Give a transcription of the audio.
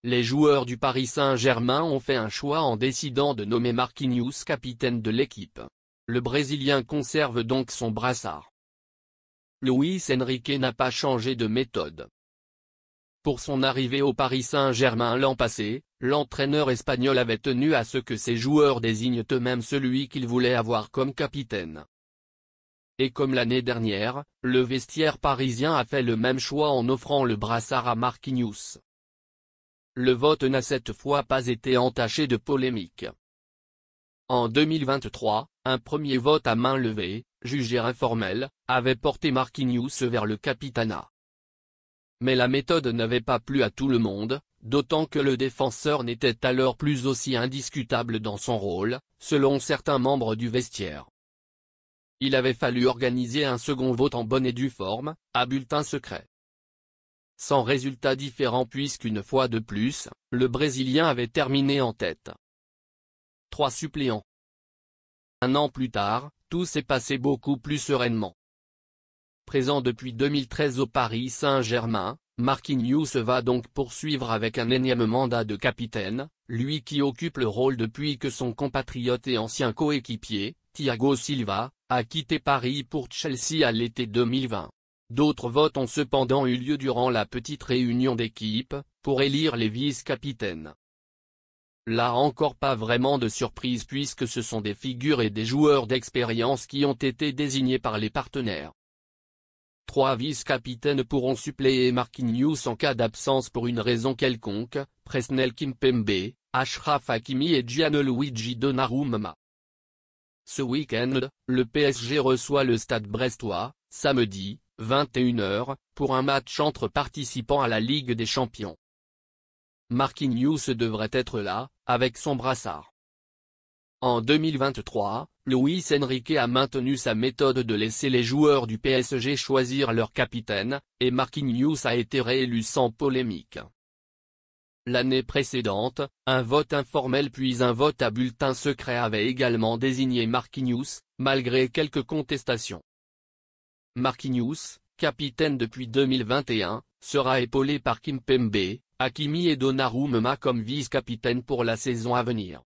les joueurs du Paris Saint-Germain ont fait un choix en décidant de nommer Marquinhos capitaine de l'équipe. Le Brésilien conserve donc son brassard. Luis Enrique n'a pas changé de méthode. Pour son arrivée au Paris Saint-Germain l'an passé, l'entraîneur espagnol avait tenu à ce que ses joueurs désignent eux-mêmes celui qu'ils voulaient avoir comme capitaine. Et comme l'année dernière, le vestiaire parisien a fait le même choix en offrant le brassard à Marquinhos. Le vote n'a cette fois pas été entaché de polémique. En 2023, un premier vote à main levée, jugé informel, avait porté Marquinhos vers le capitanat. Mais la méthode n'avait pas plu à tout le monde, d'autant que le défenseur n'était alors plus aussi indiscutable dans son rôle, selon certains membres du vestiaire. Il avait fallu organiser un second vote en bonne et due forme, à bulletin secret. Sans résultat différent puisqu'une fois de plus, le Brésilien avait terminé en tête. 3 suppléants. Un an plus tard, tout s'est passé beaucoup plus sereinement. Présent depuis 2013 au Paris Saint-Germain, Marquinhos va donc poursuivre avec un énième mandat de capitaine, lui qui occupe le rôle depuis que son compatriote et ancien coéquipier, Thiago Silva, a quitté Paris pour Chelsea à l'été 2020. D'autres votes ont cependant eu lieu durant la petite réunion d'équipe, pour élire les vice-capitaines. Là encore pas vraiment de surprise puisque ce sont des figures et des joueurs d'expérience qui ont été désignés par les partenaires. 3 vice-capitaines pourront suppléer Marquinhos en cas d'absence pour une raison quelconque, Presnel Kimpembe, Achraf Hakimi et Gianluigi Donnarumma. Ce week-end, le PSG reçoit le Stade brestois, samedi, 21 h, pour un match entre participants à la Ligue des Champions. Marquinhos devrait être là, avec son brassard. En 2023, Luis Enrique a maintenu sa méthode de laisser les joueurs du PSG choisir leur capitaine, et Marquinhos a été réélu sans polémique. L'année précédente, un vote informel puis un vote à bulletin secret avait également désigné Marquinhos, malgré quelques contestations. Marquinhos, capitaine depuis 2021, sera épaulé par Kimpembe, Hakimi et Donnarumma comme vice-capitaine pour la saison à venir.